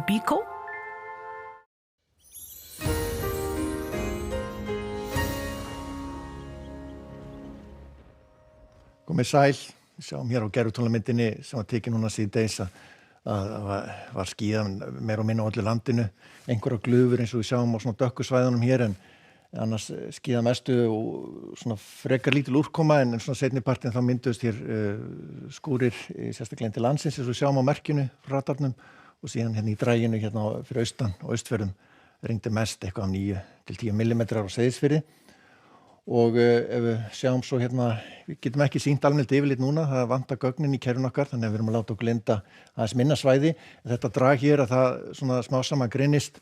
Bíkó. Komið sæl, við sjáum hér á gervitónlamyndinni sem var tekin núna síðdegis að var skíðað meira og minna á öllu landinu, einhverja glufur eins og við sjáum á svona dökkusvæðunum hér en annars skíðað mestu og svona frekar lítil úrkoma en svona seinni partinn þá mynduðust hér skúrir sérstaklega inn til landsins eins og við sjáum á merkinu frá radarnum og síðan hérna í dræginu hérna fyrir austan og austfjörðum rigndi mest eitthvað 9 til 10 millimetrar á Seyðisfirði. Og ef við sjáum svo hérna, við getum ekki sýnt almennt yfirlit núna, það vantar gögnin í kerfin okkar, þannig að við erum að láta okkur lenda aðeins minna svæði. Þetta drag hér að það svona smá saman greinist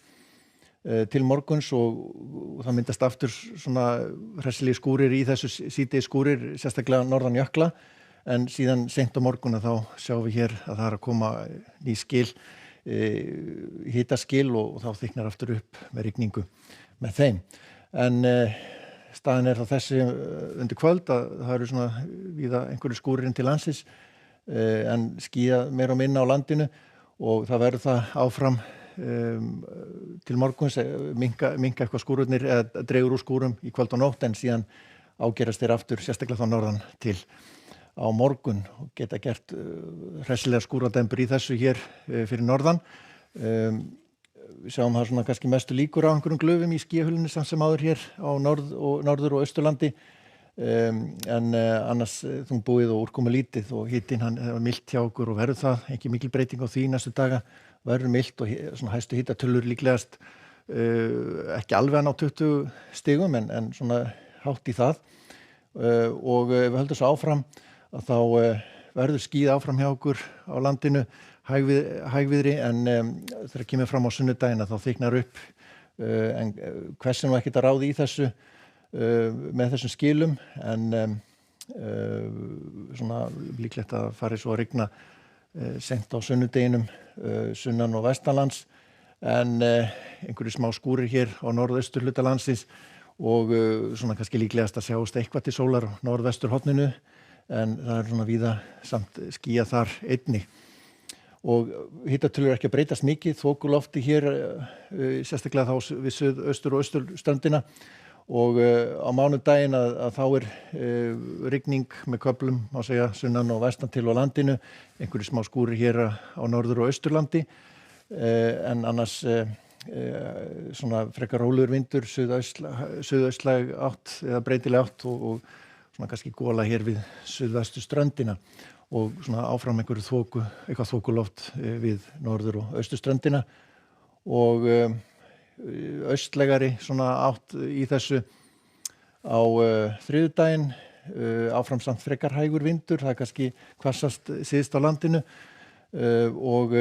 til morguns og það myndast aftur svona hressilegi skúrir í þessu síðdegis skúrir, sérstaklega norðan jökla, en síðan seint á morgun þá sjáum við hér að það er að koma ný skil, hitaskil og þá þykknar aftur upp með rigningu með þeim. En staðan er þá þessi undir kvöld að það eru svona víða einhverju skúrir inn til landsins en skýjað meira og minna á landinu og það verður það áfram til morguns minnka eitthvað skúrurnir eða dregur úr skúrum í kvöld og nótt en síðan ágerast þeir aftur sérstaklega þá norðan til á morgun og geta gert hressilega skúradembur í þessu hér fyrir norðan. Við sjáum það svona kannski mestu líkur á einhverjum glufum í skýjahulunni samt sem áður hér á norður og austurlandi en annars þungbúið og úrkomu lítið og hitinn hann var milt hjá okkur og verður það ekki mikil breyting á því næstu daga verður milt og svona hæstu hitatölur líklegast ekki alveg að ná 20 stigum en svona hátt í það og við höldum svo áfram að þá verður skýð áfram hjá okkur á landinu hægviðri en þegar kemur fram á sunnudaginn þá þyknar upp en hversu nú ekkert að ráði í þessu með þessum skilum en svona líklegt að fari svo að rigna seint á sunnudeginum sunnan og vestanlands en einhverju smá skúrir hér á norðausturhluta landsins og svona kannski líklegast að sjást eitthvað til sólar á norðvesturhorninu en það er svona víða samt skýjað þar einnig. Og hitatölur ekki að breytast mikið, þokulofti hér sérstaklega þá við suðaustur og austurströndina og á mánudaginn að þá rigning með köflum, má segja, sunnan og vestan til á landinu, einhverju smá skúrir hér á norður og austurlandi en annars svona frekar rólegur vindur, suðaustlæg átt eða breytileg átt og svona kannski gola hér við suðvestu ströndina. Og svona áfram eitthvað þokuloft við norður og austurströndina og austlegari svona átt í þessu á þriðjudaginn áfram samt frekar hægur vindur, það er kannski hvassast syðst á landinu og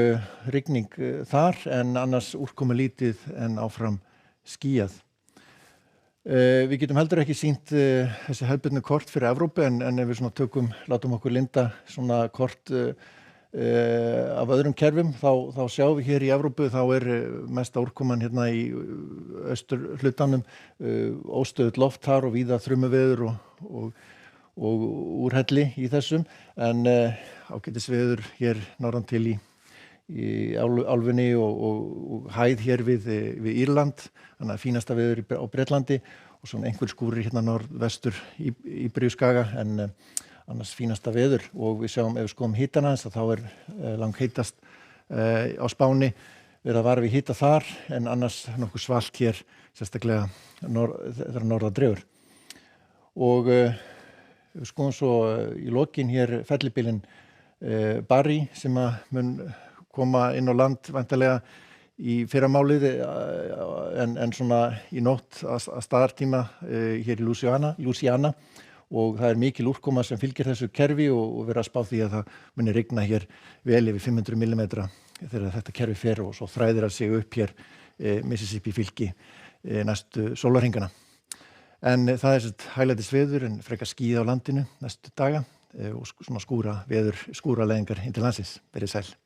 rigning þar en annars úrkomu lítið en áfram skýjað. Við getum heldur ekki sýnt þessi hefðbundnu kort fyrir Evrópu en ef við svona látum okkur linda svona kort af öðrum kerfum þá sjáum við hér í Evrópu þá mesta úrkoman hérna í austurhlutanum óstöðugt loft þar og víða þrumuveður og úrhelli í þessum en ágætisveður hér norðan til í álfunni og hæð hér við Írland, þannig að fínasta veður á Bretlandi og svona einhver skúrir hérna norðvestur í Íberíuskaga en annars fínasta veður og við sjáum ef við skoðum hitana þess að þá langheitast á Spáni verið að vara við hita þar en annars nokkuð svalt hér sérstaklega þegar norðan dregur og við skoðum svo í lokin hér fellibylinn Barry sem að mun koma inn á land væntanlega í fyrramálið en svona í nótt að staðartíma hér í Louisiana og það mikil úrkoma sem fylgir þessu kerfi og verið að spá því að það muni rigna hér vel yfir 500 millimetra þegar þetta kerfi fer og svo þræðir að sig upp hér Mississippi fylki næstu sólarhringana. En það þessi hæglætisveður en frekar skýjað á landinu næstu daga og svona skúraleðingar inn til landsins. Verið sæl.